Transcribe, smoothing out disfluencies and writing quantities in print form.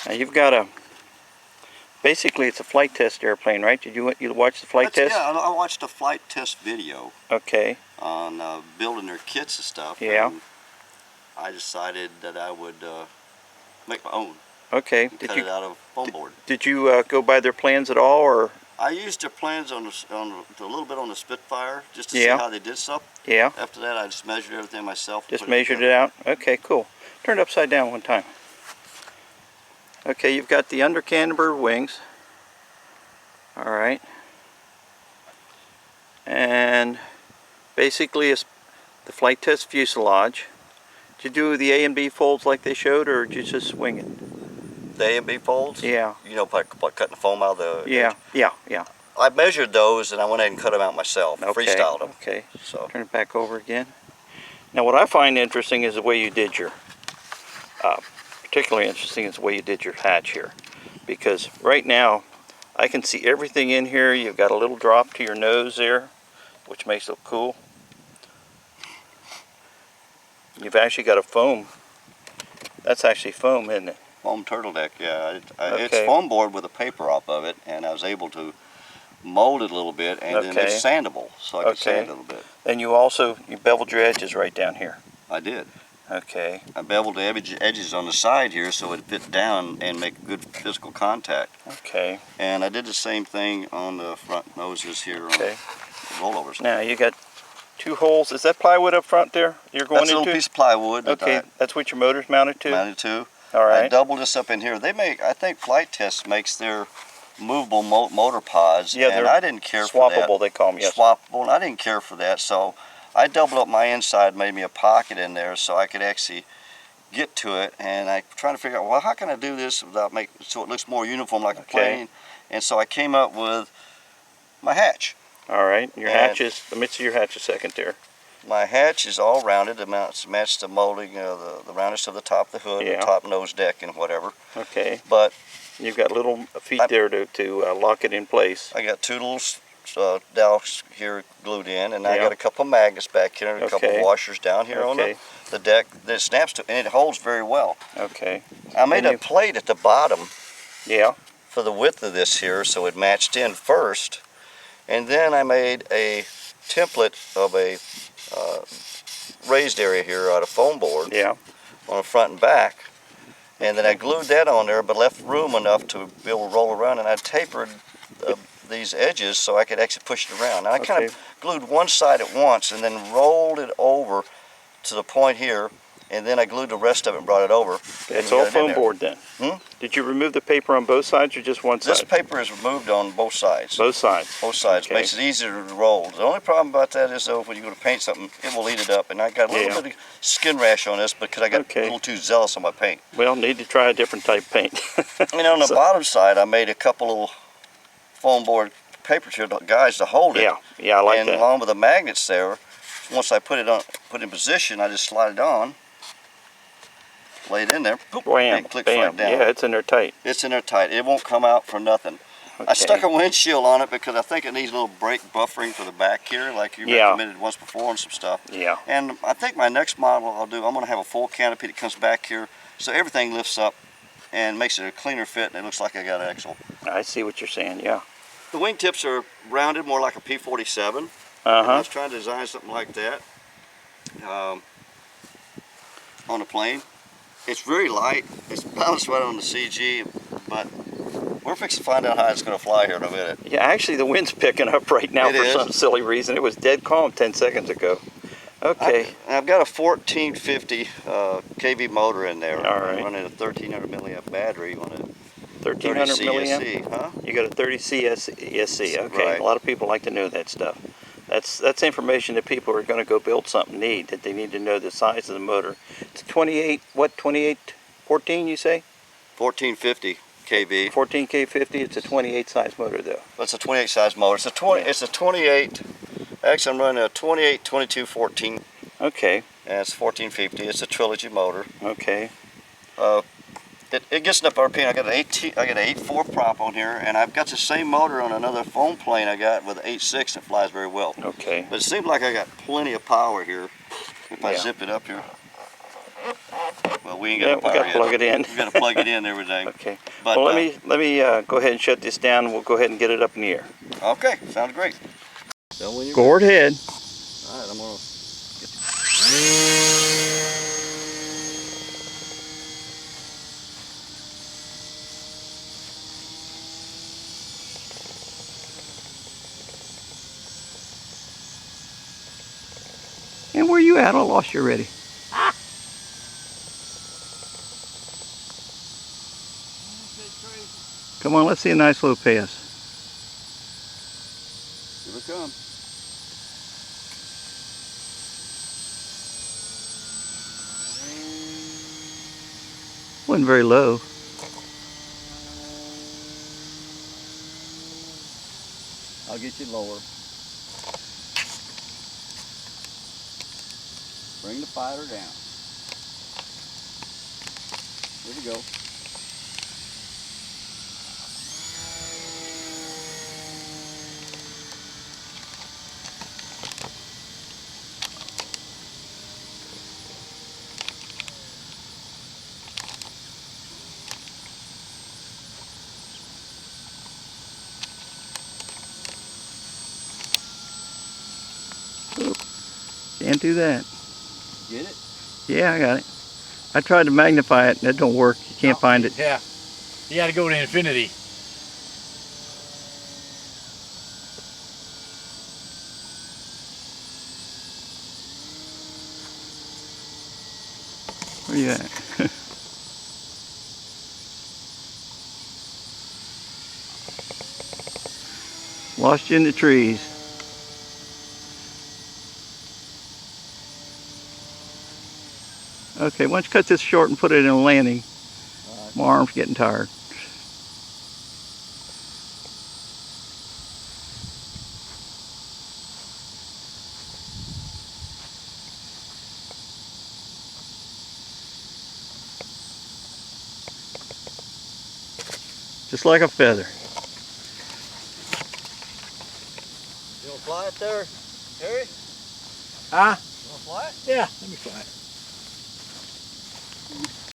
Now you've got a, basically it's a flight test airplane, right? Did you watch the flight test? Yeah, I watched a flight test video. Okay. On building their kits and stuff. Yeah. And I decided that I would make my own. Okay. Cut it out of foam board. Did you go by their plans at all, or? I used their plans on a little bit on the Spitfire just to Yeah. see how they did stuff. Yeah. After that, I just measured everything myself. Just measured it out? Okay, cool. Turn it upside down one time. Okay, you've got the under cantilever wings. All right. And basically it's the flight test fuselage. Did you do the A and B folds like they showed, or did you just swing it? The A and B folds? Yeah. You know, by cutting the foam out of the Yeah, edge? yeah. I measured those and I went ahead and cut them out myself. Okay. Freestyled them. Okay. So. Turn it back over again. Now what I find interesting is the way you did your, particularly interesting is the way you did your hatch here. Because right now, I can see everything in here. You've got a little drop to your nose there, which makes it look cool. You've actually got a foam. That's actually foam, isn't it? Foam turtle deck, yeah. Okay. It's foam board with a paper off of it, and I was able to mold it a little bit, and then it's sandable, so I can sand it a little bit. And you beveled your edges right down here. I did. Okay. I beveled the edges on the side here so it fit down and make good physical contact. Okay. And I did the same thing on the front noses here on the rollovers. Now you got 2 holes. Is that plywood up front there you're going into? That's a little piece of plywood. Okay, that's what your motor's mounted to? Mounted to. All right. I doubled this up in here. They make, I think Flight Test makes their movable motor pods. Yeah, and I didn't care swappable, for that. Swappable, they call them, yes. Swappable, and I didn't care for that. So I doubled up my inside, made me a pocket in there so I could actually get to it. And I'm trying to figure out, well, how can I do this without so it looks more uniform like a plane? And so I came up with my hatch. All right, your hatches, let me see your hatch a second there. My hatch is all rounded. It matched the molding, the roundness of the top of the hood, the top nose deck, and whatever. Okay. But you've got little feet there to lock it in place. I got 2 little dowels here glued in, and I got a couple of magnets back here, and a couple of washers down here on the deck that it snaps to, and it holds very well. Okay. I made a plate at the bottom. Yeah. For the width of this here, so it matched in first, and then I made a template of a raised area here out of foam board on the front and back, and then I glued that on there but left room enough to be able to roll around, and I tapered these edges so I could actually push it around. Now I kind of glued one side at once and then rolled it over to the point here, and then I glued the rest of it and brought it over. It's all foam board then? Did you remove the paper on both sides or just one side? This paper is removed on both sides. Both sides? Both sides. Makes it easier to roll. The only problem about that is, though, when you go to paint something, it will eat it up. And I got a little bit of skin rash on this because I got a little too zealous on my paint. Well, need to try a different type of paint. And on the bottom side, I made a couple little foam board paper guys to hold it. Yeah, I like that. And along with the magnets there, once I put it in position, I just slide it on. Lay it in there, and click right down. Yeah, it's in there tight. It's in there tight. It won't come out for nothing. I stuck a windshield on it because I think it needs a little brake buffering for the back here, like you recommended once before on some stuff. Yeah. And I think my next model I'll do, I'm going to have a full canopy that comes back here, so everything lifts up and makes it a cleaner fit, and it looks like I got an axle. I see what you're saying, yeah. The wingtips are rounded more like a P-47. I was trying to design something like that on the plane. It's very light. It's balanced right on the CG, but we're fixing to find out how it's going to fly here in a minute. Yeah, actually the wind's picking up right now for some silly reason. It was dead calm 10 seconds ago. Okay. I've got a 1450 kV motor in there. All right. Running a 1300 milliamp battery on a 1300 milliamp? ESC, huh? You got a 30 ESC. Okay. Right. A lot of people like to know that stuff. That's information that people who are going to go build something need, that they need to know the size of the motor. It's 28, what, 14 you say? 1450 kV. 14K50, it's a 28 size motor though. That's a 28 size motor. It's a 20. It's a 28. Actually, I'm running a 28, 22, 14. Okay. And it's 1450. It's a trilogy motor. Okay. It gets enough RPM. I got an 8.4 prop on here, and I've got the same motor on another foam plane I got with an 8.6 that flies very well. Okay. But it seems like I got plenty of power here. If I zip it up here. Well, we ain't got we got to plug it in. We got to plug it in every day. Okay. But, well, let me go ahead and shut this down. And we'll go ahead and get it up in the air. Okay, sounds great. Go ahead. All right, I'm gonna. And where you at? I lost you already. Come on, let's see a nice little pass. Here we come. Wasn't very low. I'll get you lower. Bring the fighter down. Here we go. Can't do that. Get it? Yeah, I got it. I tried to magnify it and it don't work. You can't find it. Yeah. You got to go to infinity. Where you at? Lost you in the trees. Okay, why don't you cut this short and put it in a landing? Right. My arm's getting tired. Just like a feather. You want to fly it there, Harry? Huh? You want to fly it? Yeah, let me fly it.